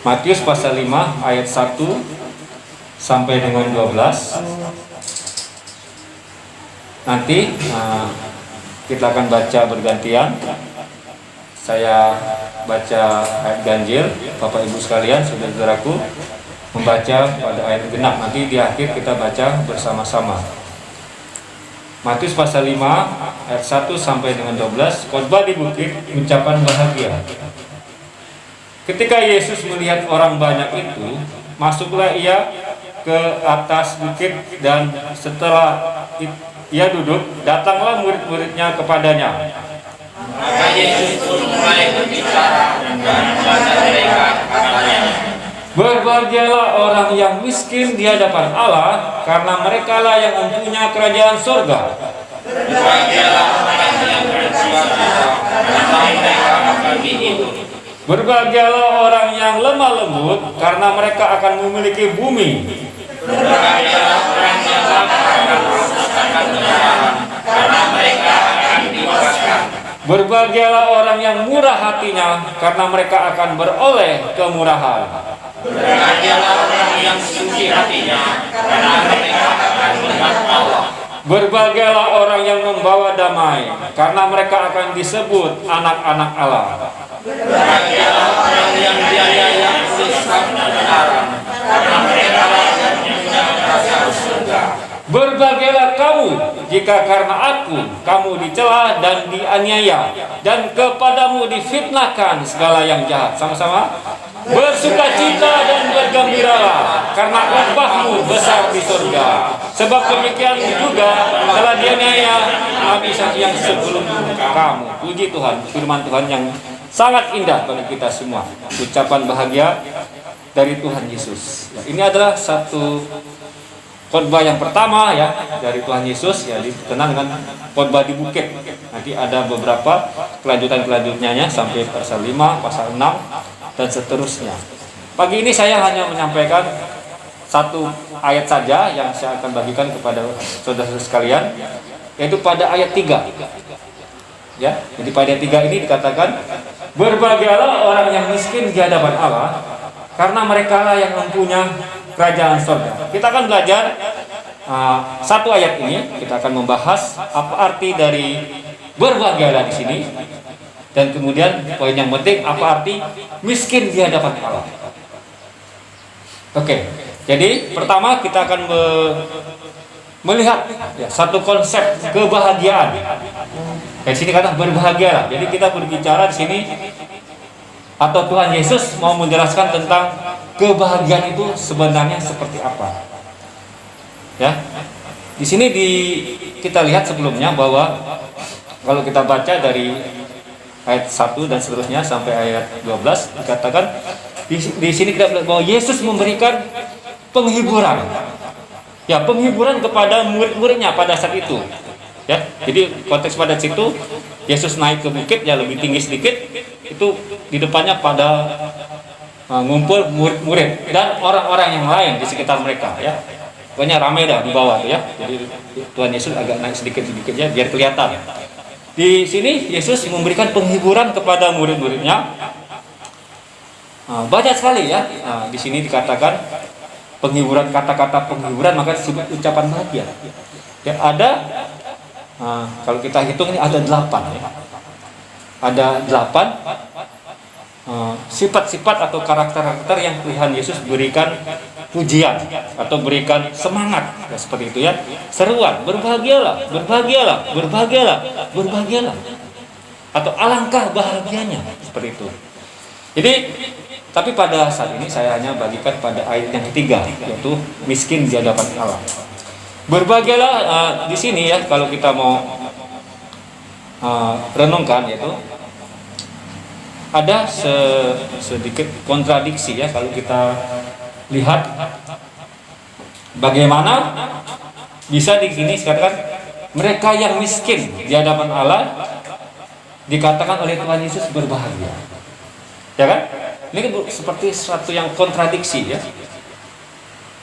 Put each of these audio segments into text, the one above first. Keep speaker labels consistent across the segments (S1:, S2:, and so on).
S1: Matius pasal 5 ayat 1 sampai dengan 12. Nanti kita akan baca bergantian. Saya baca ayat ganjil, Bapak Ibu sekalian, saudara-saudaraku membaca pada ayat genap. Nanti di akhir kita baca bersama-sama. Matius pasal 5 ayat 1 sampai dengan 12. Khotbah di bukit, ucapan bahagia. Ketika Yesus melihat orang banyak itu, masuklah ia ke atas bukit, dan setelah ia duduk, datanglah murid-muridnya kepadanya.
S2: Maka Yesus pun mulai berbicara dan kepada mereka, katanya,
S1: Berbahagialah orang yang miskin di hadapan Allah, karena merekalah yang mempunyai kerajaan surga.
S2: berbahagialah orang yang bersuka cita, karena mereka akan dihidup.
S1: Berbahagialah orang yang lemah lembut, karena mereka akan memiliki bumi.
S2: Berbahagialah orang yang lapar dan haus akan kebenaran, karena mereka akan dibebaskan.
S1: Berbahagialah orang yang murah hatinya, karena mereka akan beroleh kemurahan.
S2: Berbahagialah orang yang suci hatinya, karena mereka akan melihat Allah.
S1: Berbahagialah orang yang membawa damai, karena mereka akan disebut anak-anak Allah.
S2: Berbahagialah orang yang dianiaya oleh sang kebenaran, karena mereka yang mempunyai kerajaan surga.
S1: Berbahagialah kamu jika karena aku kamu dicela dan dianiaya, dan kepadamu difitnahkan segala yang jahat. Sama-sama. Bersukacita dan bergembiralah, karena upahmu besar di surga. Sebab demikian juga telah dianiaya nabi yang sebelum kamu. Puji Tuhan, firman Tuhan yang sangat indah bagi kita semua. Ucapan bahagia dari Tuhan Yesus. Ini adalah satu khotbah yang pertama ya dari Tuhan Yesus, ya dikenal dengan khotbah di bukit. Nanti ada beberapa kelanjutannya sampai pasal 5, pasal 6 dan seterusnya. Pagi ini saya hanya menyampaikan satu ayat saja yang saya akan bagikan kepada saudara-saudara sekalian, yaitu pada ayat 3. Ya, jadi pada ayat 3 ini dikatakan, berbahagialah orang yang miskin di hadapan Allah, karena merekalah yang mempunyai kerajaan surga. Kita akan belajar satu ayat ini. Kita akan membahas apa arti dari berbahagialah di sini, dan kemudian poin yang penting apa arti miskin di hadapan Allah. Oke, jadi pertama kita akan melihat ya, satu konsep kebahagiaan. Di sini kata berbahagialah. Jadi kita berbicara di sini, atau Tuhan Yesus mau menjelaskan tentang kebahagiaan itu sebenarnya seperti apa. Ya, di sini kita lihat sebelumnya bahwa kalau kita baca dari ayat 1 dan seterusnya sampai ayat 12 dikatakan di sini kita lihat bahwa Yesus memberikan penghiburan. Ya, penghiburan kepada murid-muridnya pada saat itu. Ya, jadi konteks pada situ Yesus naik ke bukit ya lebih tinggi sedikit, itu di depannya pada ngumpul murid-murid dan orang-orang yang lain di sekitar mereka ya. Pokoknya ramai dah di bawah ya. Jadi Tuhan Yesus agak naik sedikit-sedikit ya biar kelihatan. Di sini Yesus memberikan penghiburan kepada murid-muridnya. Banyak sekali ya. Di sini dikatakan penghiburan, kata-kata penghiburan, maka disebut ucapan bahagia. Ya, ada kalau kita hitung ini ada 8 ya. Ada 8 sifat-sifat atau karakter-karakter yang Tuhan Yesus berikan pujian atau berikan semangat ya, seperti itu ya. Seruan, berbahagialah, berbahagialah, berbahagialah, berbahagialah, atau alangkah bahagianya, seperti itu. Jadi tapi pada saat ini saya hanya bagikan pada ayat yang ketiga, yaitu miskin di hadapan Allah. Berbahagialah di sini ya, kalau kita mau renungkan, yaitu ada sedikit kontradiksi ya kalau kita lihat bagaimana bisa di sini dikatakan mereka yang miskin di hadapan Allah dikatakan oleh Tuhan Yesus berbahagia. Ya kan? Ini seperti sesuatu yang kontradiksi ya.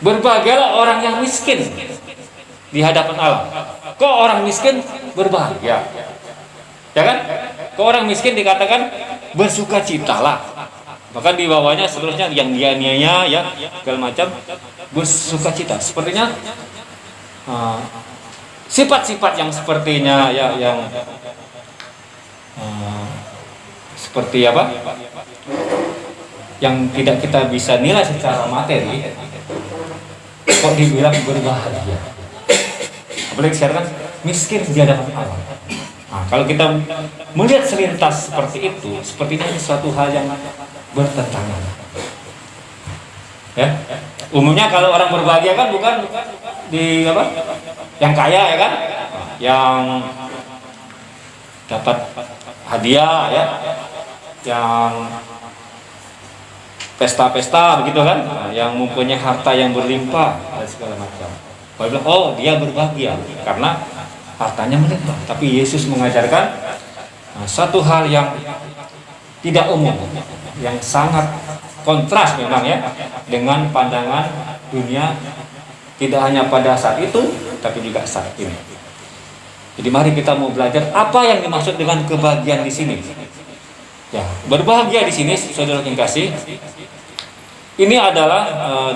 S1: Berbahagialah orang yang miskin di hadapan Allah. Kok orang miskin berbahagia? Ya kan? Kok orang miskin dikatakan bersukacitalah. Bahkan di bawahnya seterusnya yang dianiaya ya segala macam bersukacita. Sepertinya sifat-sifat yang sepertinya ya yang seperti apa? Yang tidak kita bisa nilai secara materi, kok dibilang berbahagia. Apalagi sekarang kan miskin dia dapat Allah. Nah, kalau kita melihat selintas seperti itu, sepertinya ini suatu hal yang bertentangan. Ya, umumnya kalau orang berbahagia kan bukan di apa? Yang kaya ya kan, yang dapat hadiah ya, yang pesta-pesta begitu kan, yang mempunyai harta yang berlimpah dan segala macam. Kalau bilang, oh dia berbahagia karena hartanya melimpah. Tapi Yesus mengajarkan satu hal yang tidak umum, yang sangat kontras memang ya dengan pandangan dunia, tidak hanya pada saat itu, tapi juga saat ini. Jadi mari kita mau belajar apa yang dimaksud dengan kebahagiaan di sini. Ya, berbahagia di sini, saudara yang kasih, ini adalah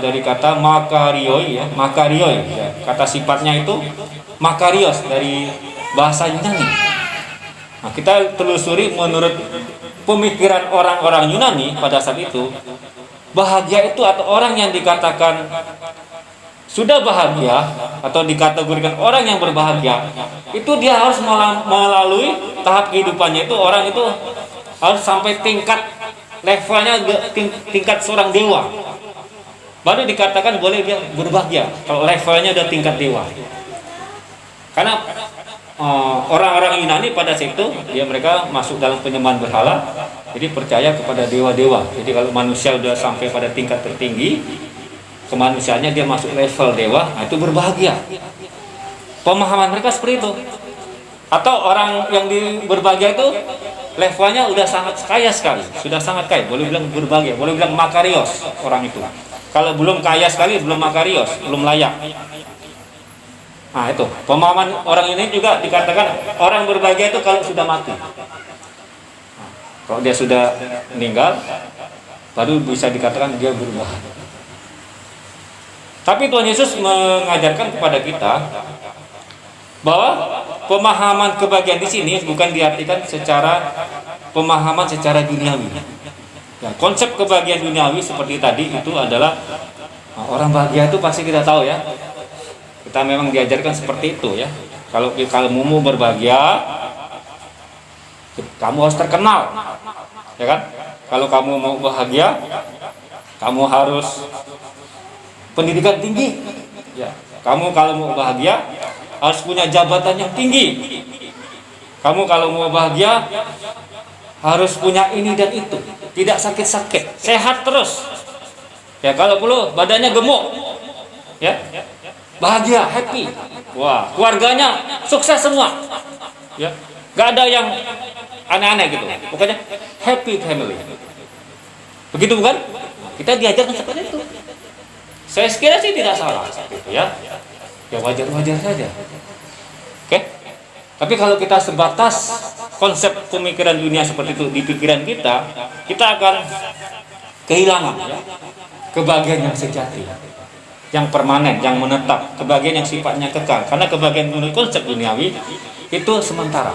S1: dari kata makarioi ya, makarioi. Ya. Kata sifatnya itu makarios dari bahasa Yunani. Nah, kita telusuri menurut pemikiran orang-orang Yunani pada saat itu, bahagia itu atau orang yang dikatakan sudah bahagia atau dikategorikan orang yang berbahagia, itu dia harus melalui tahap kehidupannya itu, orang itu harus sampai tingkat levelnya tingkat seorang dewa, baru dikatakan boleh dia berbahagia kalau levelnya udah tingkat dewa. Karena orang-orang Yunani pada situ ya mereka masuk dalam penyembahan berhala, jadi percaya kepada dewa-dewa. Jadi kalau manusia udah sampai pada tingkat tertinggi kemanusiaannya, dia masuk level dewa, nah itu berbahagia. Pemahaman mereka seperti itu. Atau orang yang berbahagia itu levelnya udah sangat kaya sekali, sudah sangat kaya, boleh bilang berbahagia, boleh bilang makarios orang itu. Kalau belum kaya sekali, belum makarios, belum layak. Nah itu, pemahaman orang ini juga dikatakan orang berbahagia itu kalau sudah mati. Nah, kalau dia sudah meninggal, baru bisa dikatakan dia berbahagia. Tapi Tuhan Yesus mengajarkan kepada kita bahwa pemahaman kebahagiaan di sini bukan diartikan secara pemahaman secara duniawi. Ya, konsep kebahagiaan duniawi seperti tadi itu adalah orang bahagia itu pasti kita tahu ya. Kita memang diajarkan seperti itu ya. Kalau kamu berbahagia, kamu harus terkenal, ya kan? Kalau kamu mau bahagia, kamu harus pendidikan tinggi. Ya, kamu kalau mau bahagia harus punya jabatan yang tinggi. Kamu kalau mau bahagia harus punya ini dan itu, tidak sakit-sakit, sehat terus. Ya kalau perlu badannya gemuk, ya bahagia, happy. Wah, keluarganya sukses semua. Ya, nggak ada yang aneh-aneh gitu. Pokoknya happy family. Begitu bukan? Kita diajarkan seperti itu. Saya kira sih tidak salah, gitu ya. Ya wajar-wajar saja. Oke? Tapi kalau kita sebatas konsep pemikiran dunia seperti itu di pikiran kita, kita akan kehilangan ya, kebahagiaan yang sejati, yang permanen, yang menetap, kebahagiaan yang sifatnya kekal. Karena kebahagiaan menurut konsep duniawi itu sementara,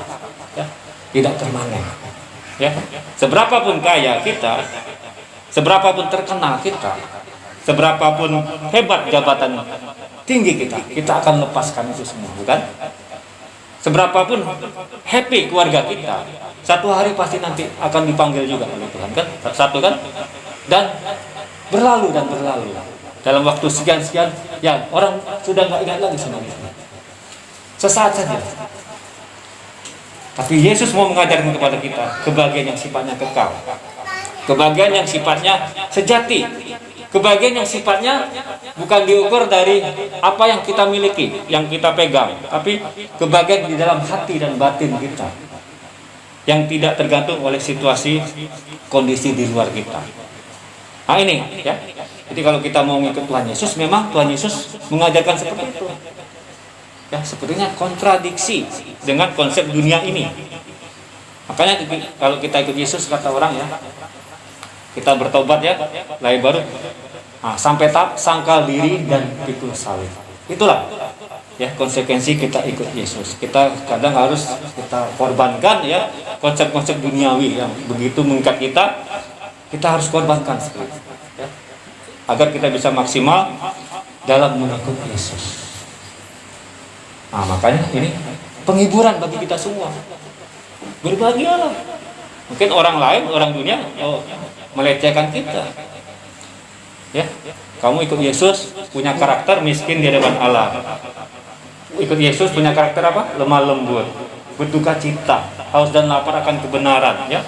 S1: ya, tidak permanen. Ya, seberapapun kaya kita, seberapapun terkenal kita, seberapapun hebat jabatan tinggi kita akan lepaskan itu semua, bukan? Seberapapun happy keluarga kita, satu hari pasti nanti akan dipanggil juga oleh Tuhan, kan? Satu kan? Dan berlalu dalam waktu sekian ya orang sudah nggak ingat lagi semuanya, sesaat saja. Tapi Yesus mau mengajarkan kepada kita kebahagiaan yang sifatnya kekal, kebahagiaan yang sifatnya sejati, kebahagiaan yang sifatnya bukan diukur dari apa yang kita miliki, yang kita pegang, tapi kebahagiaan di dalam hati dan batin kita, yang tidak tergantung oleh situasi kondisi di luar kita. Nah ini ya. Jadi kalau kita mau mengikut Tuhan Yesus, memang Tuhan Yesus mengajarkan seperti itu. Ya, sepertinya kontradiksi dengan konsep dunia ini. Makanya kalau kita ikut Yesus, kata orang ya, Kita bertobat ya, lahir baru. Nah, sampai tahap sangkal diri dan pikul salib. Itulah ya konsekuensi kita ikut Yesus. Kita kadang harus kita korbankan ya konsep-konsep duniawi yang begitu mengikat kita. Kita harus korbankan seperti itu, ya, agar kita bisa maksimal dalam mengikut Yesus. Nah, makanya ini penghiburan bagi kita semua. Berbahagialah. Mungkin orang lain, orang dunia melecehkan kita. Ya, kamu ikut Yesus punya karakter miskin di hadapan Allah. Ikut Yesus punya karakter apa? Lemah lembut, berduka cita, haus dan lapar akan kebenaran, ya.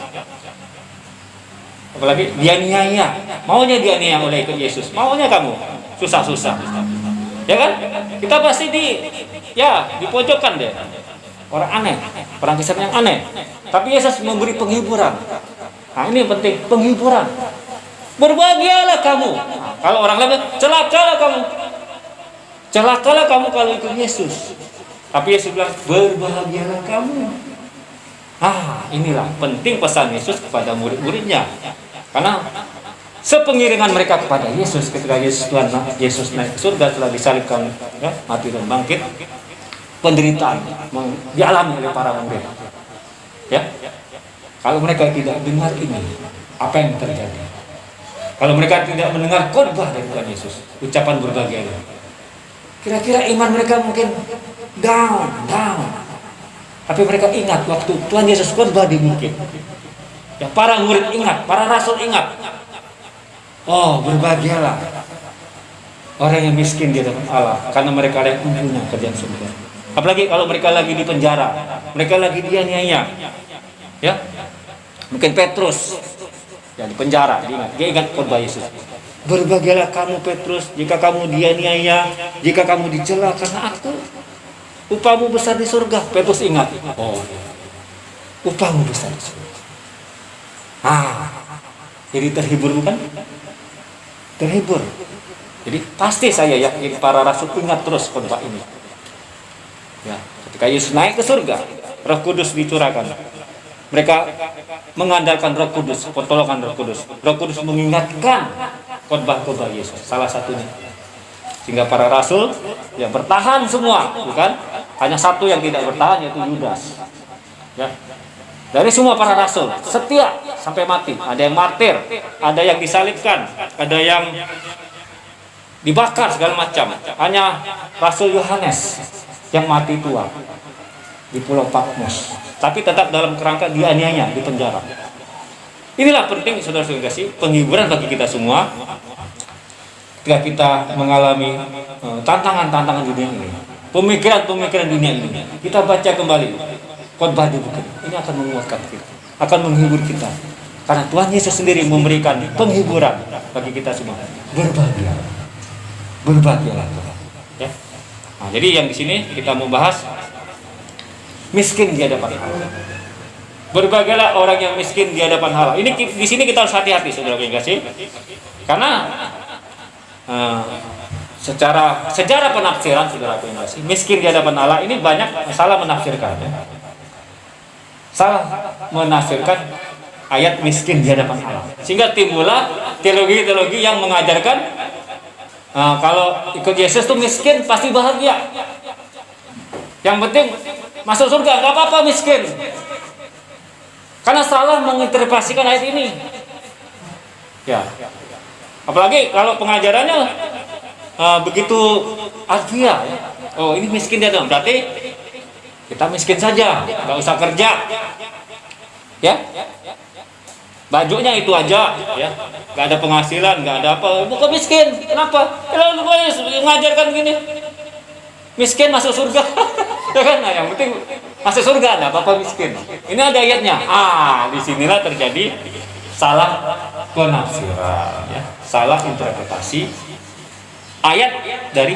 S1: Apalagi dianiaya, maunya dianiaya oleh ikut Yesus, maunya kamu susah-susah, ya kan? Kita pasti dipojokkan deh, orang aneh, orang Kristen yang aneh. Tapi Yesus memberi penghiburan. Nah ini penting, penghiburan. Berbahagialah kamu. Nah, kalau orang lain celakalah kamu, celakalah kamu kalau ikut Yesus. Tapi Yesus bilang berbahagialah kamu. Ah, inilah penting pesan Yesus kepada murid-muridnya. Karena sepengiringan mereka kepada Yesus ketika Yesus naik ke surga setelah disalibkan, ya, mati dan bangkit, penderitaan dialami oleh para murid. Ya, kalau mereka tidak dengar ini, apa yang terjadi? Kalau mereka tidak mendengar khotbah dari Tuhan Yesus, ucapan berbahagia, kira-kira iman mereka mungkin down. Tapi mereka ingat waktu Tuhan Yesus khotbah di bukit. Ya, para murid ingat, para rasul ingat. Oh, berbahagialah orang yang miskin di hadapan Allah, karena mereka yang punya kerjaan surga. Apalagi kalau mereka lagi di penjara, mereka lagi dianiaya. Ya, mungkin Petrus ya di penjara, dia ingat khotbah Yesus. Berbahagialah kamu Petrus jika kamu dianiaya, jika kamu dicela karena aku. Upahmu besar di surga. Petrus ingat. Oh, upahmu besar di surga. Jadi terhibur bukan? Terhibur. Jadi pasti saya yakin para rasul ingat terus khotbah ini. Ya, ketika Yesus naik ke surga, Roh Kudus dicurahkan. Mereka mengandalkan Roh Kudus, pertolongan Roh Kudus. Roh Kudus mengingatkan khotbah-khotbah Yesus, salah satunya. Sehingga para rasul yang bertahan semua, bukan? Hanya satu yang tidak bertahan, yaitu Yudas. Ya. Dari semua para rasul setia sampai mati. Ada yang martir, ada yang disalibkan, ada yang dibakar segala macam. Hanya Rasul Yohanes yang mati tua di Pulau Patmos, tapi tetap dalam kerangka dianiaya di penjara. Inilah penting saudara-saudara kasih, penghiburan bagi kita semua ketika kita mengalami tantangan-tantangan dunia ini, pemikiran-pemikiran dunia ini. Kita baca kembali khotbah di bukit, ini akan menguatkan kita, akan menghibur kita, karena Tuhan Yesus sendiri memberikan penghiburan bagi kita semua. Berbahagialah Tuhan. Ya. Nah, jadi yang di sini kita mau bahas miskin di hadapan Allah. Berbahagialah orang yang miskin di hadapan Allah. Ini di sini kita harus hati-hati, saudara yang kasih, karena secara penafsiran, saudara yang kasih, miskin di hadapan Allah ini banyak salah menafsirkan. Ya. Salah menafsirkan ayat miskin di hadapan Allah, sehingga timbullah teologi-teologi yang mengajarkan kalau ikut Yesus tuh miskin pasti bahagia. Yang penting masuk surga, nggak apa-apa miskin. Karena salah menginterpretasikan ayat ini. Ya. Apalagi kalau pengajarannya begitu alfiah. Ya. Oh, ini miskin dia dong. Berarti kita miskin saja, nggak usah kerja. Ya. Bajunya itu aja, ya, nggak ada penghasilan, nggak ada apa, bukan miskin. Kenapa? Kalau mengajarkan gini, miskin masuk surga, ya kan? Nah, yang penting masuk surga, nggak apa-apa miskin. Ini ada ayatnya. Disinilah terjadi salah penafsiran, ya, salah interpretasi ayat dari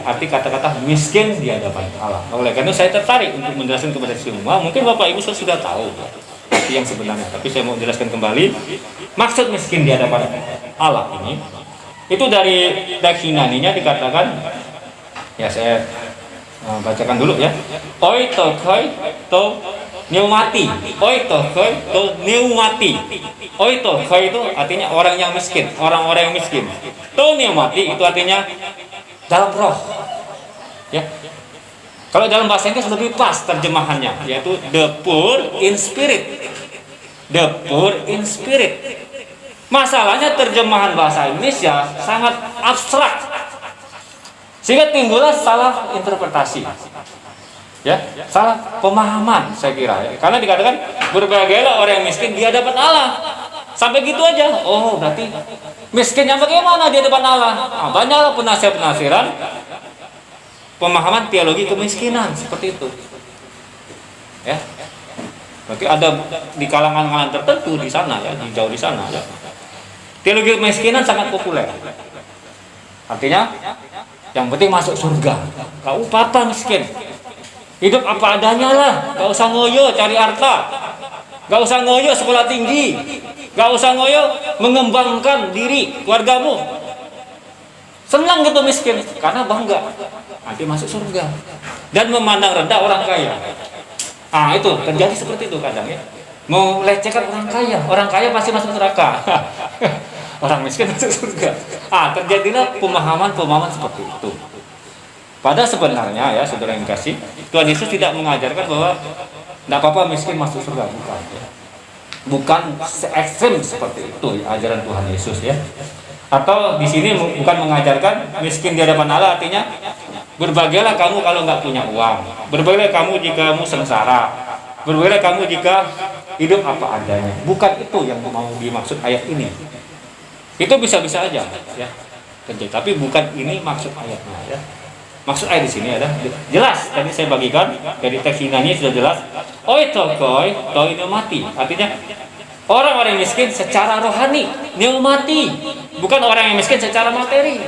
S1: arti kata-kata miskin di hadapan Allah. Oleh karena saya tertarik untuk menjelaskan kepada semua. Mungkin Bapak Ibu sudah tahu yang sebenarnya, tapi saya mau jelaskan kembali maksud miskin di hadapan Allah ini. Itu dari Yunaninya dikatakan, ya saya bacakan dulu ya, oi to koi to Pneumati, oitokoi, to pneumati. Oitokoi itu artinya orang yang miskin, orang-orang yang miskin. To pneumati itu artinya dalam roh. Ya. Kalau dalam bahasa Inggris lebih pas terjemahannya, yaitu the poor in spirit. The poor in spirit. Masalahnya terjemahan bahasa Indonesia sangat abstrak, sehingga timbullah salah interpretasi. Ya, salah pemahaman saya kira ya. Karena dikatakan berbagailah orang yang miskin di hadapan Allah. Sampai gitu aja. Oh, berarti miskinnya bagaimana di hadapan Allah? Nah, banyaklah penafsiran pemahaman teologi kemiskinan seperti itu. Ya. Berarti ada di kalangan-kalangan tertentu di sana ya, di jauh di sana ya. Teologi kemiskinan sangat populer. Artinya yang penting masuk surga. Kau apa miskin? Hidup apa adanya lah, gak usah ngoyo cari harta, gak usah ngoyo sekolah tinggi, gak usah ngoyo mengembangkan diri keluargamu. Senang gitu miskin, karena bangga nanti masuk surga dan memandang rendah orang kaya. Ah itu terjadi seperti itu kadang ya, mau lecehkan orang kaya pasti masuk neraka, orang miskin masuk surga. Ah terjadilah pemahaman seperti itu. Pada sebenarnya ya saudara yang kasih, Tuhan Yesus tidak mengajarkan bahwa tidak apa-apa miskin masuk surga, bukan ya. Bukan se-ekstrem seperti itu ya, ajaran Tuhan Yesus ya. Atau di sini bukan mengajarkan miskin di hadapan Allah, artinya berbagailah kamu kalau nggak punya uang, berbagailah kamu jika kamu sengsara, berbagailah kamu jika hidup apa adanya. Bukan itu yang mau dimaksud ayat ini. Itu bisa-bisa aja ya terjadi, tapi bukan ini maksud ayatnya ya. Maksud ayat di sini ada jelas, tadi saya bagikan dari teks Yunani sudah jelas. Oitokoi, toi pneumati, artinya orang-orang yang miskin secara rohani, pneumati, bukan orang yang miskin secara materi.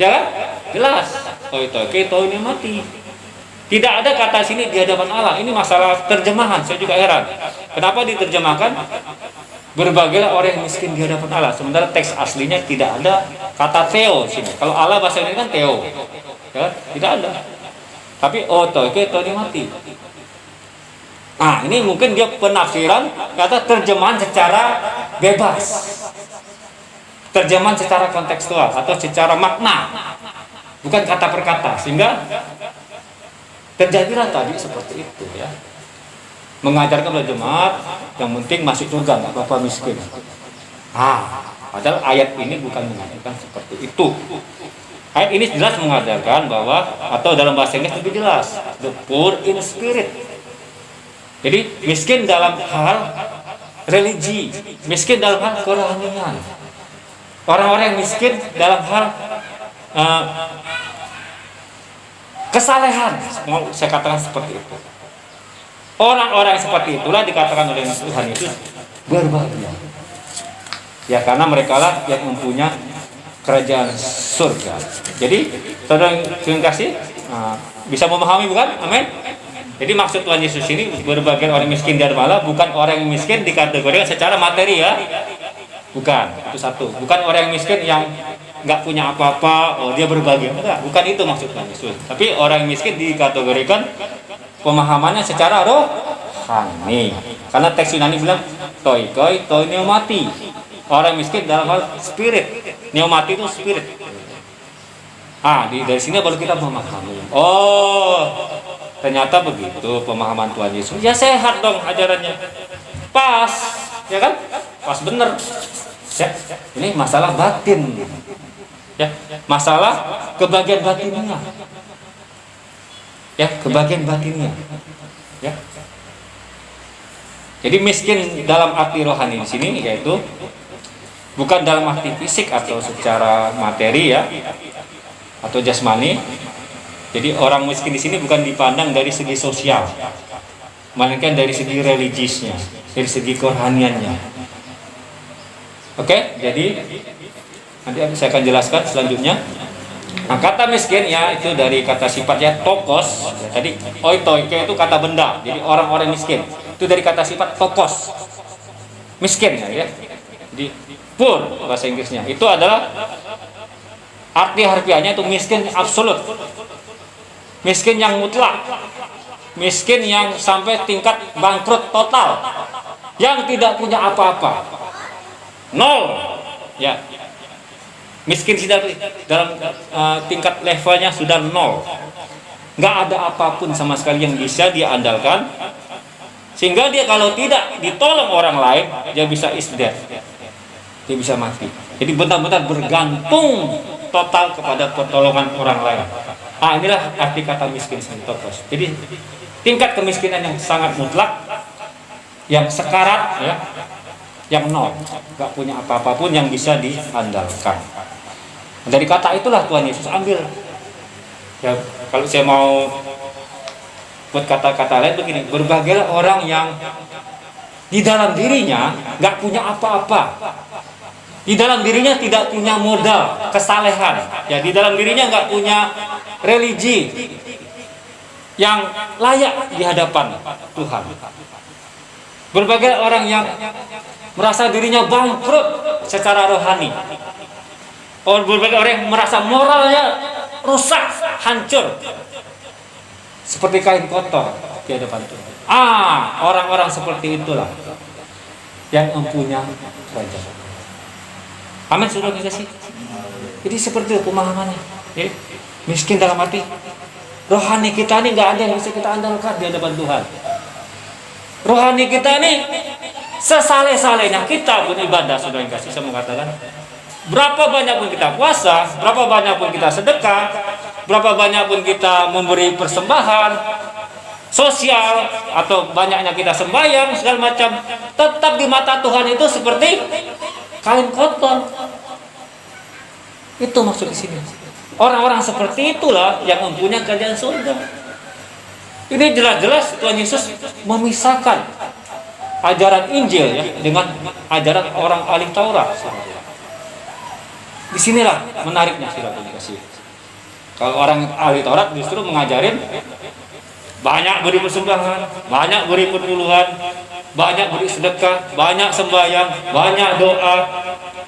S1: Ya kan? Jelas. Oitokoi, toi pneumati. Tidak ada kata sini di hadapan Allah. Ini masalah terjemahan, saya juga heran. Kenapa diterjemahkan berbagailah orang yang miskin di hadapan Allah, sementara teks aslinya tidak ada kata theo sini. Kalau Allah bahasa Indonesia kan theo. Ya, tidak ada. Tapi pneumati. Nah, ini mungkin dia penafsiran kata terjemahan secara bebas. Terjemahan secara kontekstual atau secara makna. Bukan kata per kata, sehingga terjadilah tadi seperti itu ya. Mengajarkan pada jemaat yang penting masuk surga, nggak apa-apa miskin. Padahal ayat ini bukan mengajarkan seperti itu. Ayat ini jelas mengajarkan bahwa, atau dalam bahasa Inggris lebih jelas, the poor in spirit. Jadi miskin dalam hal religi, miskin dalam hal kerohanian. Orang-orang yang miskin dalam hal kesalehan, mau saya katakan seperti itu. Orang-orang seperti itulah dikatakan oleh Tuhan Yesus berbahagia. Ya karena mereka lah yang mempunyai kerajaan surga. Jadi saudara yang kasih bisa memahami bukan? Amin. Jadi maksud Tuhan Yesus ini berbagai orang miskin di hadapan Allah, bukan orang yang miskin dikategorikan secara materi ya. Bukan, itu satu. Bukan orang yang miskin yang nggak punya apa-apa, oh dia berbahagia. Enggak, bukan itu maksud Tuhan Yesus. Tapi orang yang miskin dikategorikan pemahamannya secara rohani. Karena teks Yunani bilang toi pneumati. Orang miskin dalam hal spirit. Pneumati itu spirit. Dari sini baru kita memahami. Oh, ternyata begitu pemahaman Tuhan Yesus. Ya sehat dong ajarannya. Pas, ya kan? Pas bener. Ya, ini masalah batin. Ya, masalah kebahagiaan batinnya. Ya, kebahagiaan batinnya. Ya. Jadi miskin dalam arti rohani di sini yaitu bukan dalam arti fisik atau secara materi ya atau jasmani. Jadi orang miskin di sini bukan dipandang dari segi sosial, melainkan dari segi religiusnya, dari segi kerohaniannya. Oke, jadi nanti saya akan jelaskan selanjutnya. Nah, kata miskin ya itu dari kata sifatnya tokos. Ya, tadi oitoike itu kata benda. Jadi orang-orang miskin itu dari kata sifat tokos. Miskin ya. Jadi poor bahasa Inggrisnya. Itu adalah arti harfiahnya itu miskin absolut. Miskin yang mutlak. miskin yang sampai tingkat bangkrut total, yang tidak punya apa-apa, nol, ya, miskin sudah dalam tingkat levelnya sudah nol, nggak ada apapun sama sekali yang bisa dia andalkan, sehingga dia kalau tidak ditolong orang lain, dia bisa is dead, dia bisa mati. Jadi benar-benar bergantung total kepada pertolongan orang lain. Inilah arti kata miskin santokos. Jadi tingkat kemiskinan yang sangat mutlak, yang sekarat, ya, yang nol, nggak punya apa-apapun yang bisa diandalkan. Dari kata itulah Tuhan Yesus ambil. Ya, kalau saya mau buat kata-kata lain begini, berbahagialah orang yang di dalam dirinya nggak punya apa-apa, di dalam dirinya tidak punya modal kesalehan, ya, di dalam dirinya nggak punya religi yang layak di hadapan Tuhan. Berbagai orang yang merasa dirinya bangkrut secara rohani, berbagai orang yang merasa moralnya rusak, hancur, seperti kain kotor di hadapan Tuhan. Orang-orang seperti itulah yang mempunyai kerajaan. Amin, sudah bisa sih. Jadi seperti itu pemahamannya. Ya. Miskin dalam arti rohani kita ini nggak ada yang bisa kita andalkan di hadapan Tuhan. Rohani kita ini sesaleh-salehnya kita pun ibadah, sudah yang kasih saya mengatakan. Berapa banyak pun kita puasa, berapa banyak pun kita sedekah, berapa banyak pun kita memberi persembahan sosial, atau banyaknya kita sembahyang segala macam, tetap di mata Tuhan itu seperti kain kotor. Itu maksud di sini. Orang-orang seperti itulah yang mempunyai kerajaan surga. Ini jelas-jelas Tuhan Yesus memisahkan ajaran Injil, ya, dengan ajaran orang ahli Taurat. Disinilah menariknya, saudara kasih. Kalau orang ahli Taurat justru mengajarin banyak beri persembahan, banyak beri perpuluhan, banyak beri sedekah, banyak sembahyang, banyak doa,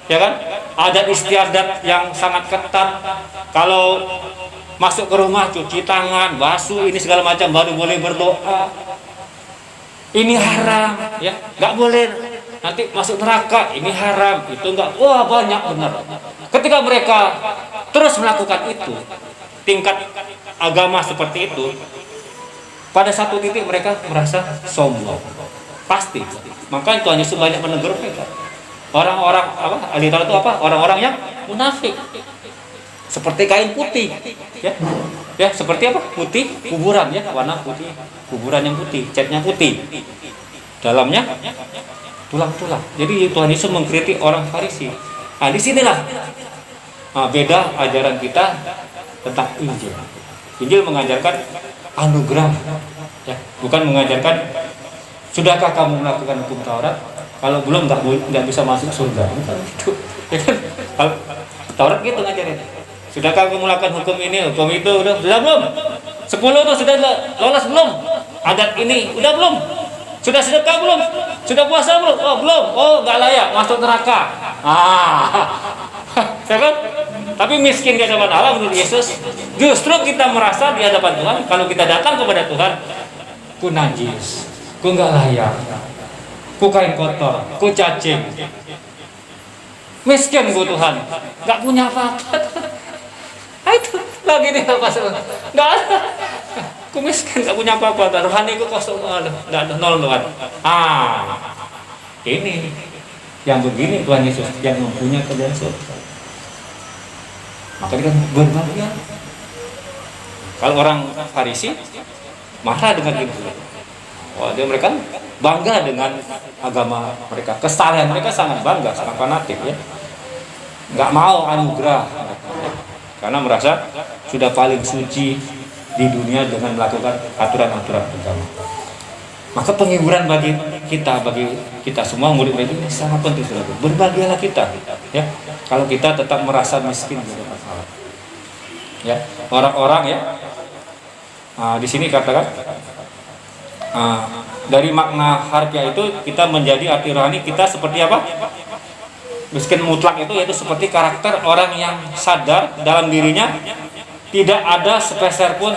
S1: ya kan? Adat istiadat yang sangat ketat. Kalau masuk ke rumah cuci tangan, basuh ini segala macam, baru boleh berdoa. Ini haram, ya, nggak boleh. Nanti masuk neraka, ini haram, itu enggak. Wah, banyak benar. Ketika mereka terus melakukan itu, tingkat agama seperti itu, pada satu titik mereka merasa sombong. Pasti. Makanya Tuhan Yesus banyak menegur mereka. Orang-orang ahli Taurat itu apa? Orang-orang yang munafik. Seperti kain putih, ya. Ya, seperti apa? Putih, kuburan, ya, warna putih, kuburan yang putih, catnya putih. Dalamnya tulang-tulang. Jadi Tuhan Yesus mengkritik orang Farisi. Disinilah beda ajaran kita tentang Injil. Injil mengajarkan anugerah, ya, bukan mengajarkan sudahkah kamu melakukan hukum Taurat, kalau belum nggak bisa masuk surga. Itu, ya kan? Kalau Taurat gitu ngajarin. Sudahkah kamu melakukan hukum ini, hukum itu, sudah belum? 10 tuh sudah lolos belum? Adat ini udah belum? Sudah sedekah belum? Sudah puasa belum? Oh belum. Oh nggak layak masuk neraka. Ya kan? Tapi miskin di hadapan Allah menurut Yesus, justru kita merasa di hadapan Tuhan, kalau kita datang kepada Tuhan, ku najis, ku nggak layak, ku kain kotor, ku cacing, miskin ku Tuhan, nggak punya apa-apa. Itu lagi nih apa sebenarnya? Nggak ada. Ku miskin, nggak punya apa-apa. Rohani ku kosong, nggak ada, nol Tuhan. Ini yang begini Tuhan Yesus yang mempunyai kerjaan surga. Maka dia kan berbahagia. Kalau orang Farisi marah dengan itu. Mereka bangga dengan agama mereka, kesalahan mereka sangat bangga, sangat fanatik, ya. Nggak mau anugerah, karena merasa sudah paling suci di dunia dengan melakukan aturan-aturan agama. Maka penghiburan bagi kita semua murid-murid ini sangat penting, saudara. Berbahagialah kita, ya. Kalau kita tetap merasa miskin di hadapan Allah. Ya, orang-orang, ya. Di sini katakan dari makna harfiah itu kita menjadi arti rohani kita seperti apa? Miskin mutlak itu yaitu seperti karakter orang yang sadar dalam dirinya tidak ada sepeser pun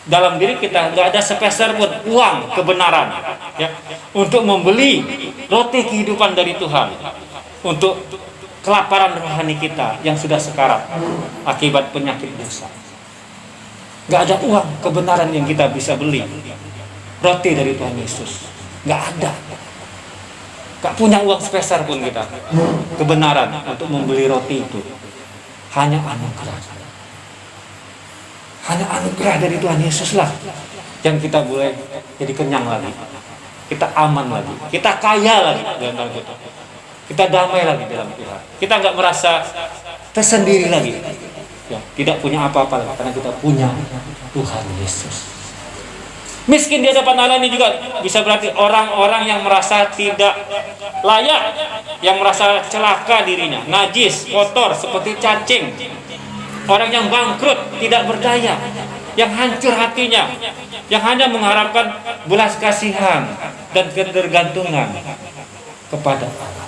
S1: dalam diri kita nggak ada sepeser pun uang kebenaran ya untuk membeli roti kehidupan dari Tuhan, untuk kelaparan rohani kita yang sudah sekarat akibat penyakit dosa. Nggak ada uang kebenaran yang kita bisa beli roti dari Tuhan Yesus. Nggak ada. Nggak punya uang sepeser pun kita kebenaran untuk membeli roti itu. Hanya anugerah. Hanya anugerah dari Tuhan Yesus lah yang kita boleh jadi kenyang lagi. Kita aman lagi. Kita kaya lagi dalam Tuhan kita. Kita damai lagi dalam Tuhan. Kita nggak merasa tersendiri lagi. Ya, tidak punya apa-apa lagi karena kita punya Tuhan Yesus. Miskin di hadapan Allah ini juga bisa berarti orang-orang yang merasa tidak layak, yang merasa celaka dirinya, najis, kotor, seperti cacing. Orang yang bangkrut, tidak berdaya, yang hancur hatinya, yang hanya mengharapkan belas kasihan dan ketergantungan kepada Allah.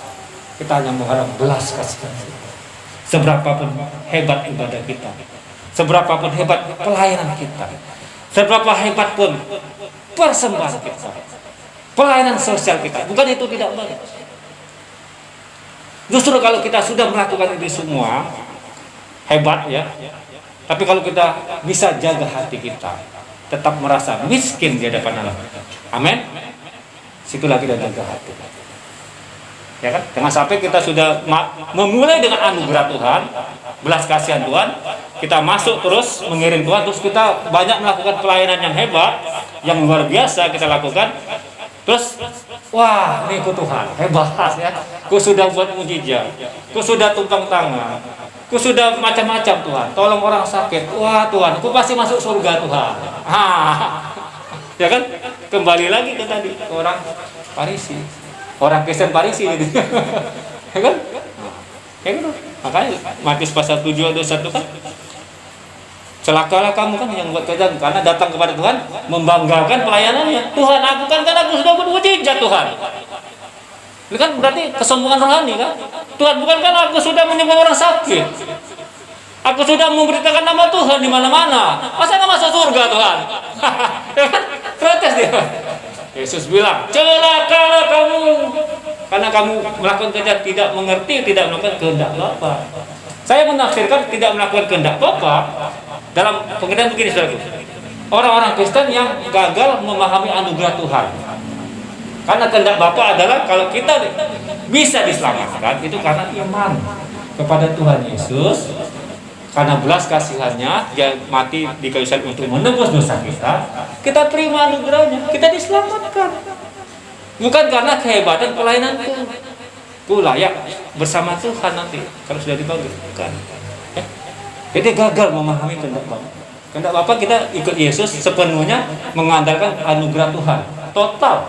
S1: Kita hanya mengharap belas kasihan. Seberapapun hebat ibadah kita, seberapapun hebat pelayanan kita, seberapa hebat pun persembahan kita, pelayanan sosial kita, bukan itu tidak baik. Justru kalau kita sudah melakukan itu semua hebat ya, tapi kalau kita bisa jaga hati kita, tetap merasa miskin di hadapan Allah, amin, situlah kita jaga hati. Ya kan? Jangan sampai kita sudah memulai dengan anugerah Tuhan, belas kasihan Tuhan, kita masuk terus mengiring Tuhan, terus kita banyak melakukan pelayanan yang hebat, yang luar biasa kita lakukan, terus wah ini ku Tuhan hebat ya, ku sudah buat mujizat, ku sudah tumpang tangan, ku sudah macam-macam Tuhan, tolong orang sakit, wah Tuhan, ku pasti masuk surga Tuhan. Ya kan? Kembali lagi ke tadi orang Farisi. Orang Kristen Farisi gitu. Ya kan? Ya kan? Makanya Matius pasal 7 ayat 21 kan, celakalah kamu kan yang buat kerjaan, karena datang kepada Tuhan membanggakan pelayanannya. Tuhan, aku kan karena aku sudah bermujizat Tuhan. Ini kan berarti kesombongan rohani kan? Tuhan, bukan kan aku sudah menyembuhkan orang sakit, aku sudah memberitakan nama Tuhan di mana-mana, masa nggak masuk surga Tuhan? Ya kan? Protes dia. Yesus bilang, celakalah kamu karena kamu melakukan kerja tidak mengerti, tidak melakukan kehendak Bapa. Saya menafsirkan tidak melakukan kehendak Bapa dalam pengertian begini, saudaraku. Orang-orang Kristen yang gagal memahami anugerah Tuhan. Karena kehendak Bapa adalah kalau kita bisa diselamatkan itu karena iman kepada Tuhan Yesus. Karena belas kasihannya, dia mati di kayu salib untuk menebus dosa kita. Kita terima anugerahnya, kita diselamatkan. Bukan karena kehebatan pelayanan Tuhan. Ku layak bersama Tuhan nanti kalau sudah dipanggil. Bukan. Ya. Jadi gagal memahami kehendak Bapa. Kehendak Bapa kita ikut Yesus sepenuhnya mengandalkan anugerah Tuhan. Total.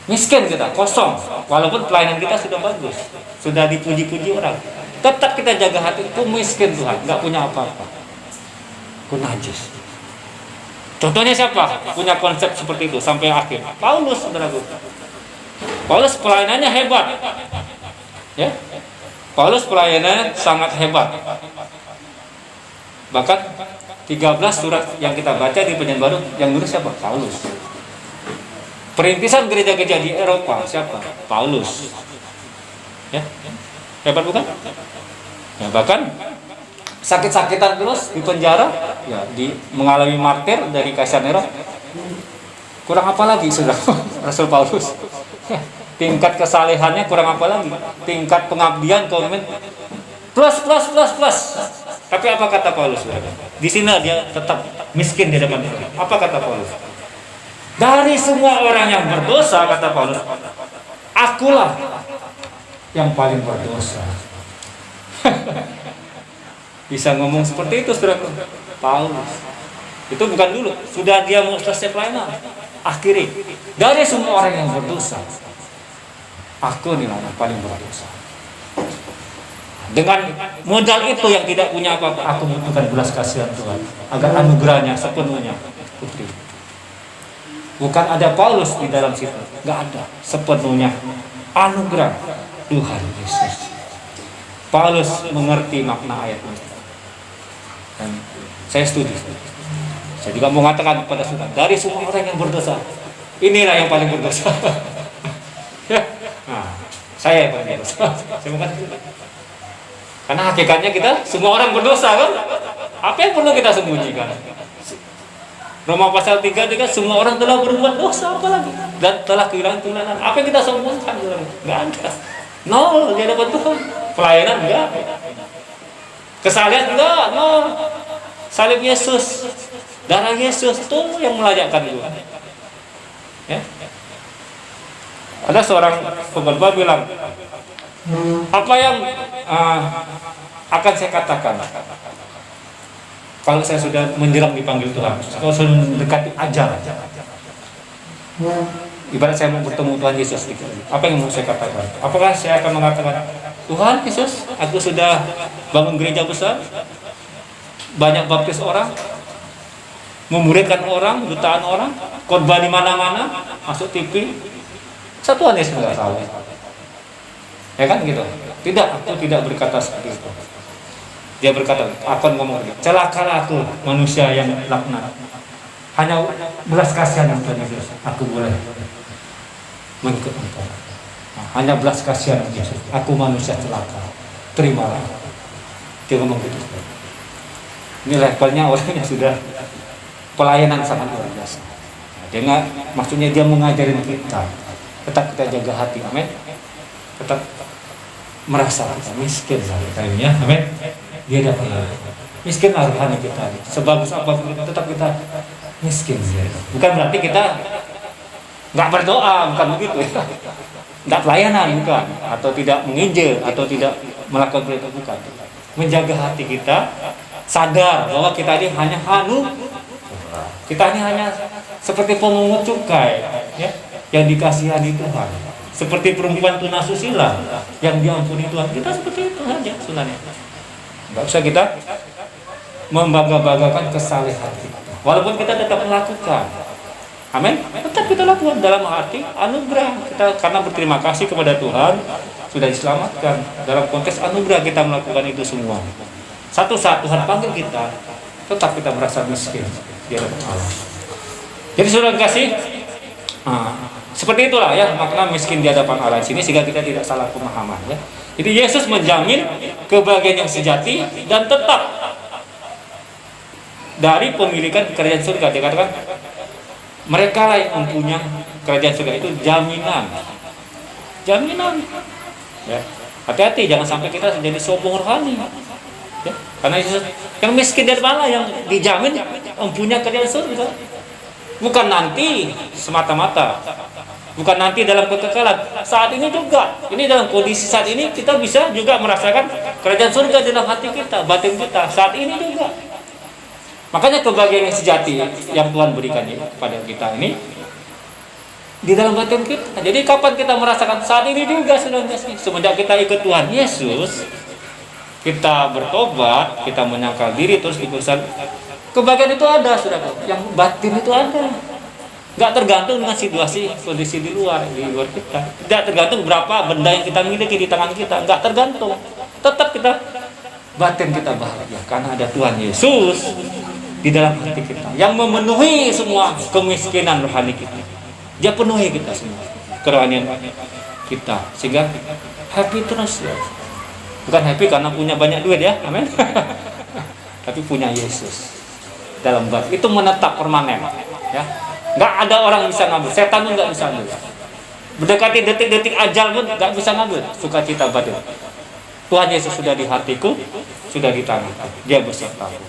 S1: Miskin kita, kosong. Walaupun pelayanan kita sudah bagus, sudah dipuji-puji orang. Tetap kita jaga hati, ku miskin Tuhan, nggak punya apa-apa, ku najis. Contohnya siapa? Punya konsep seperti itu sampai akhir. Paulus, saudaraku. Paulus pelayanannya hebat, ya. Paulus pelayanannya sangat hebat. Bahkan 13 surat yang kita baca di Perjanjian Baru yang nulis siapa? Paulus. Perintisan gereja-gereja di Eropa siapa? Paulus. Ya. Hebat bukan? Ya, bahkan sakit-sakitan terus di penjara, ya, mengalami martir dari Kaisar Nero. Kurang apa lagi sudah Rasul Paulus? Ya, tingkat kesalehannya kurang apa lagi? Tingkat pengabdian komitmen plus. Tapi apa kata Paulus? Di sini dia tetap miskin di depan Tuhan. Apa kata Paulus? Dari semua orang yang berdosa, kata Paulus, akulah yang paling berdosa. Bisa ngomong seperti itu, saudara. Paulus itu bukan dulu, sudah dia mau selesai pelayanan, akhiri dari semua orang yang berdosa, aku nih yang paling berdosa. Dengan modal itu yang tidak punya apa-apa, aku butuhkan belas kasihan Tuhan agar anugerahnya sepenuhnya putri. Bukan ada Paulus di dalam situ, nggak ada, sepenuhnya anugerah Tuhan Yesus. Paulus mengerti makna ayat ini, dan saya setuju. Saya juga mau mengatakan kepada saudara, dari semua orang yang berdosa, inilah yang paling berdosa. Ya. Nah, saya yang paling berdosa. Saya mau katakan. Karena hakikatnya kita semua orang berdosa kan? Apa yang perlu kita sembunyikan? Roma pasal 3 juga semua orang telah berbuat dosa apalagi dan telah kehilangan kebenaran. Apa yang kita sembunyikan? Enggak ada. Nol di hadapan Tuhan. Pelayanan enggak. Kesalahan enggak, nol. Salib Yesus, darah Yesus itu yang melayakan itu. Ya. Ada seorang pengkhotbah bilang, apa yang akan saya katakan kalau saya sudah menjelang dipanggil Tuhan, kalau sudah mendekati ajal, ibarat saya mau bertemu Tuhan Yesus, apa yang mau saya katakan? Apakah saya akan mengatakan, Tuhan Yesus, aku sudah bangun gereja besar, banyak baptis orang, memuridkan orang, jutaan orang, khotbah di mana-mana, masuk TV, Tuhan Yesus nggak tahu, ya kan gitu? Tidak, aku tidak berkata seperti itu. Dia berkata, akan ngomong, celakalah aku manusia yang laknat. Hanya belas kasihan yang Tuhan Yesus, aku boleh mengikut engkau. Hanya belas kasihan Yesus, aku manusia celaka, terimalah. Dia ngomong gitu. Ini levelnya orang yang sudah pelayanan sangat luar biasa. Dia nggak, maksudnya dia mengajarin kita, tetap kita jaga hati, amin. Tetap merasa kita miskin kita ini ya, amin. Dia dapat miskin rohani kita. Sebagus apapun kita, tetap kita miskin. Bukan berarti kita nggak berdoa, bukan begitu ya. Nggak pelayanan, bukan. Atau tidak menginjil, atau tidak melakukan berita, bukan. Menjaga hati kita, sadar bahwa kita ini hanya kita ini hanya seperti pemungut cukai ya, yang dikasihani Tuhan. Seperti perempuan tunasusila yang diampuni Tuhan. Kita seperti itu saja sebenarnya. Nggak usah kita membangga-banggakan kesalehan kita. Walaupun kita tetap melakukan, amin, tetap kita lakukan dalam arti anugerah kita, karena berterima kasih kepada Tuhan sudah diselamatkan. Dalam konteks anugerah kita melakukan itu semua. Satu saat Tuhan panggil kita, tetap kita merasa miskin di hadapan Allah. Jadi saudara kasih, seperti itulah ya makna miskin di hadapan Allah sini, sehingga kita tidak salah pemahaman ya. Jadi Yesus menjamin kebahagiaan yang sejati dan tetap dari pemilikan kerajaan surga. Dia katakan mereka lah yang mempunyai kerajaan surga, itu jaminan. Ya. Hati-hati jangan sampai kita menjadi sombong rohani. Ya. Karena Yesus yang miskin dari mana yang dijamin mempunyai kerajaan surga. Bukan nanti semata-mata, bukan nanti dalam kekekalan, saat ini juga. Ini dalam kondisi saat ini kita bisa juga merasakan kerajaan surga dalam hati kita, batin kita, saat ini juga. Makanya kebahagiaan yang sejati yang Tuhan berikan kepada kita ini di dalam batin kita. Jadi kapan kita merasakan? Saat ini juga sudah. Semenjak kita ikut Tuhan Yesus, kita bertobat, kita menyangkal diri terus dikusan. Kebahagiaan itu ada, saudara. Yang batin itu ada. Nggak tergantung dengan situasi, kondisi di luar kita. Tidak tergantung berapa benda yang kita miliki di tangan kita. Nggak tergantung. Tetap kita, batin kita bahagia. Karena ada Tuhan Yesus di dalam hati kita. Yang memenuhi semua kemiskinan rohani kita. Dia penuhi kita semua kerohanian kita. Sehingga happy terus ya. Bukan happy karena punya banyak duit ya. Amin. Tapi punya Yesus dalam batin, itu menetap permanen ya. Nggak ada orang bisa ngambil, setan pun nggak bisa ngambil. Mendekati detik-detik ajal pun nggak bisa ngambil sukacita batin. Tuhan Yesus sudah di hatiku, sudah di tanganku, dia besertaku.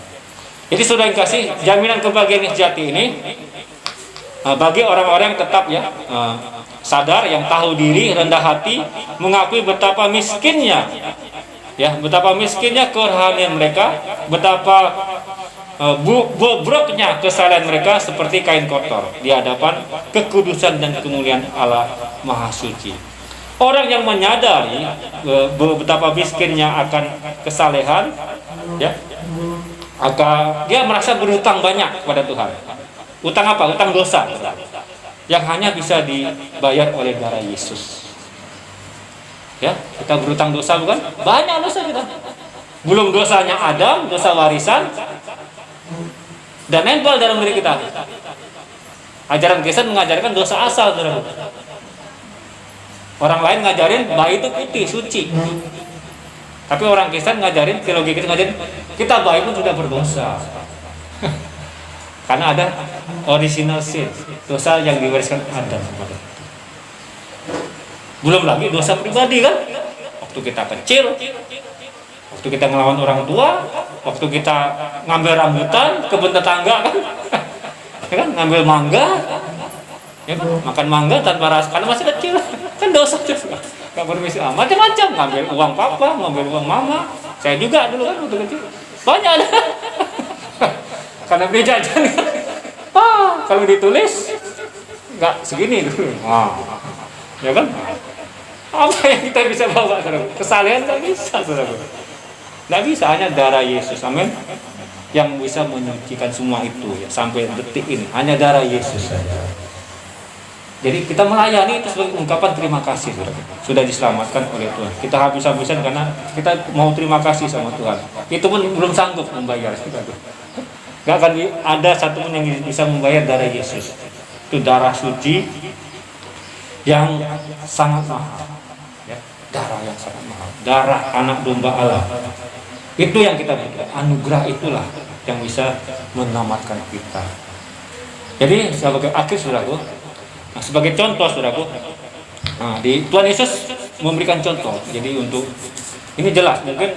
S1: Jadi sudah dikasih jaminan kebahagiaan yang sejati ini bagi orang-orang yang tetap ya sadar, yang tahu diri, rendah hati, mengakui betapa miskinnya ya, betapa miskinnya kerohanian mereka, betapa bobroknya kesalahan mereka seperti kain kotor di hadapan kekudusan dan kemuliaan Allah Maha Suci. Orang yang menyadari betapa miskinnya akan kesalehan ya, dia merasa berhutang banyak kepada Tuhan. Utang apa? Utang dosa yang hanya bisa dibayar oleh darah Yesus. Ya, kita berhutang dosa bukan? Banyak dosa kita. Belum dosanya Adam, dosa warisan. dan nempel dalam diri kita. Ajaran Kristen mengajarkan dosa asal, saudara. Orang lain ngajarin bayi itu putih, suci. Tapi orang Kristen ngajarin, teologi kita ngajarin kita bayi pun sudah berdosa. Karena ada original sin, dosa yang diwariskan Adam. Belum lagi dosa pribadi kan? Waktu kita kecil, waktu kita ngelawan orang tua, waktu kita ngambil rambutan kebun tetangga kan, ya kan, ngambil mangga, ya kan? Makan mangga tanpa rasa karena masih kecil, kan dosa juga. Gak permisi, macam-macam, ngambil uang papa, ngambil uang mama. Saya juga dulu kan waktu kecil, banyak ada. Karena beli jajan, kalau ditulis nggak segini dulu, ya kan? Apa yang kita bisa bawa, saudara? Kesalehan nggak bisa, saudara. Nggak bisa, hanya darah Yesus, amin, yang bisa menyucikan semua itu ya, sampai detik ini hanya darah Yesus saja. Jadi kita melayani itu sebagai ungkapan terima kasih, saudara. Sudah diselamatkan oleh Tuhan. Kita habis-habisan karena kita mau terima kasih sama Tuhan. Itu pun belum sanggup membayar. Nggak akan ada satu pun yang bisa membayar darah Yesus. Itu darah suci yang sangat mahal. Darah yang sangat mahal, darah anak domba Allah. Itu yang kita butuh. Anugerah itulah yang bisa menyelamatkan kita. Jadi sebagai akhir, saudaraku, sebagai contoh, saudaraku, di Tuhan Yesus memberikan contoh. Jadi untuk ini jelas, mungkin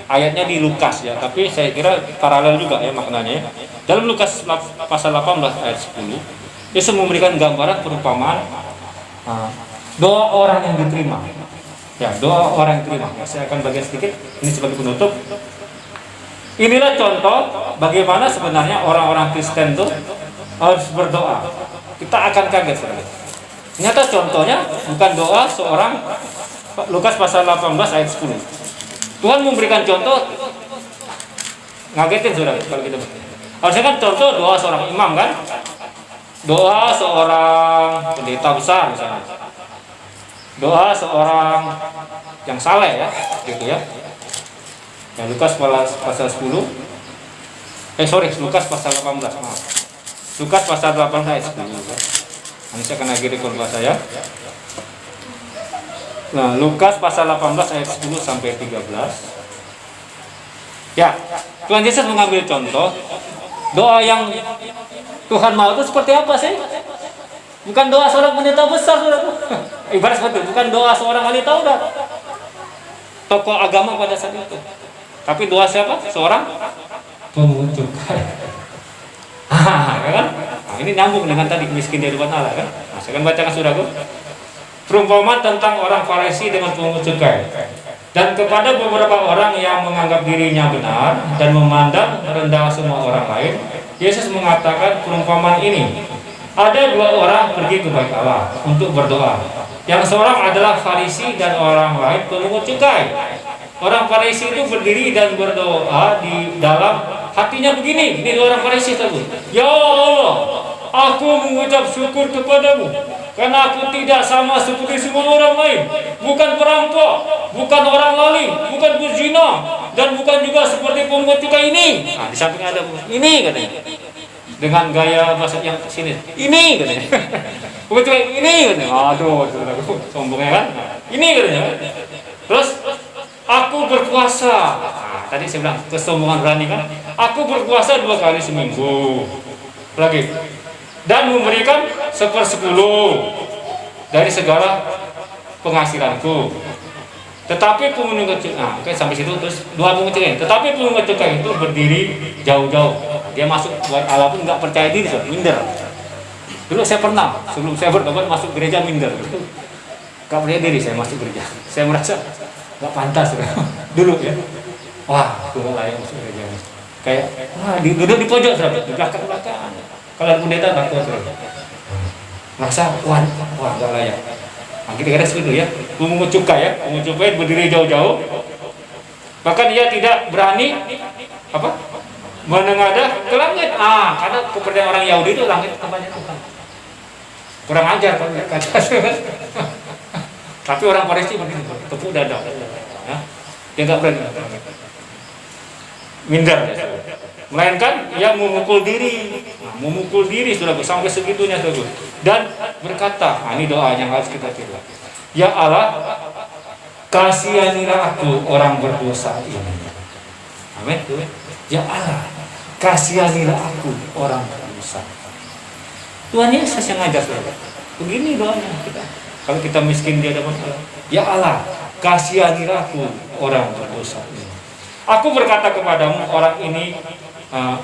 S1: ayatnya di Lukas ya, tapi saya kira paralel juga ya maknanya. Dalam Lukas pasal 18 ayat 10, Yesus memberikan gambaran perumpamaan doa orang yang diterima. Ya, doa orang yang terima. Saya akan bagian sedikit ini sebagai penutup. Inilah contoh bagaimana sebenarnya orang-orang Kristen itu harus berdoa. Kita akan kaget, saudara. Ternyata contohnya bukan doa seorang. Lukas pasal 18 ayat 10. Tuhan memberikan contoh, ngagetin, saudara, kalau kita. Harusnya kan contoh doa seorang imam kan? Doa seorang pendeta besar misalnya. Doa seorang yang saleh ya, gitu ya. Ya, Lukas pasal 10. Lukas pasal 18. Lukas pasal 18 ayat 10. Nanti saya akan akhiri khotbah saya. Nah, Lukas pasal 18 ayat 10 sampai 13. Ya, Tuhan Yesus mengambil contoh doa yang Tuhan mau itu seperti apa sih? Bukan doa seorang pendeta besar, saudara. Ibarat seperti itu, bukan doa seorang ahli Taurat, tokoh agama pada saat itu. Tapi doa siapa? Seorang pemungut cukai. Ya kan? Nah, ini nyambung dengan tadi miskin di hadapan Allah kan? Nah, saya akan bacakan, saudaraku. Perumpamaan tentang orang Farisi dengan pemungut cukai. Dan kepada beberapa orang yang menganggap dirinya benar dan memandang rendah semua orang lain, Yesus mengatakan perumpamaan ini. Ada dua orang pergi ke bait Allah untuk berdoa. Yang seorang adalah Farisi dan orang lain pemungut cukai. Orang Farisi itu berdiri dan berdoa di dalam hatinya begini. Ini dua orang Farisi tersebut. Ya Allah, aku mengucap syukur kepadamu karena aku tidak sama seperti semua orang lain. Bukan perampok, bukan orang lalim, bukan berzina, dan bukan juga seperti pemungut cukai ini. Nah, di samping ada ini katanya. Dengan gaya bahasa yang sini, ini katanya. Betul ini katanya. Aduh, sombongnya kan. Ini katanya. Terus aku berpuasa. Nah, tadi saya bilang kesombongan berani kan. Aku berpuasa 2 kali seminggu. Lagi. Dan memberikan 1/10 dari segala penghasilanku. Tetapi pemungut cukai, nah, oke, sampai situ. Terus dua pemungut cukai. Tetapi pemungut cukai itu berdiri jauh-jauh. Dia masuk buat Allah pun nggak percaya diri, minder. Dulu saya pernah sebelum saya bertobat masuk gereja minder. Nggak percaya diri saya masuk gereja. Saya merasa nggak pantas dulu ya. Wah, aku layak masuk gereja. Kayak duduk di pojok, di belakang. Kalau ada pendeta takut, merasa wah nggak layak. Nah, kira-kira seperti itu ya. Pemungut cukai ya, pemungut cukai berdiri jauh-jauh. Bahkan dia tidak berani menengadah ke langit. Karena kepercayaan orang Yahudi itu langit tempatnya Tuhan. Kurang ajar kan kata. Tapi orang Farisi berdiri tepuk dada. Ya. Dia nggak berani. Minder ya. melainkan ia memukul diri. Nah, memukul diri saudara sampai segitunya saudara. Dan berkata, ini doa yang harus kita tiru. Ya Allah, kasihanilah aku orang berdosa ini. Amin. Ya Allah, kasihanilah aku orang berdosa. Tuhan Yesus yang ngajar saudara. Begini doanya kita. Kalau kita miskin di hadapan Allah, ya Allah, kasihanilah aku orang berdosa ini. Aku berkata kepadamu, orang ini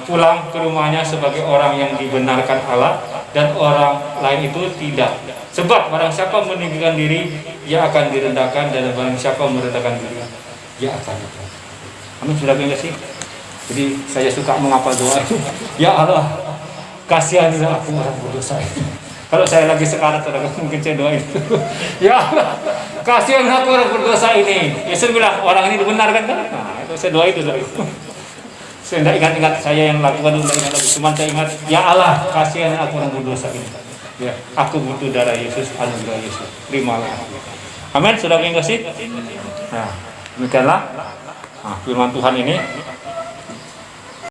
S1: pulang ke rumahnya sebagai orang yang dibenarkan Allah, dan orang lain itu tidak. Sebab barang siapa meninggikan diri, ia akan direndahkan, dan barang siapa merendahkan diri, ia akan direndahkan. Amin, sudah enggak sih? Jadi saya suka menghafal doa itu. Ya Allah, kasihanilah aku orang berdosa ini. Kalau saya lagi sekarat, mungkin saya doa itu. Ya Allah, kasihanilah aku orang berdosa ini. Yesus bilang, orang ini dibenarkan kan? Nah, itu saya doa itu. Saya tidak ingat-ingat saya yang lakukan, tidak ingat lagi. Cuma saya ingat, ya Allah, kasihanilah aku orang berdosa ini. Ya, aku butuh darah Yesus, anugerah Yesus. Terimalah aku. Amin, sudah enggak sih? Nah, demikianlah firman Tuhan ini.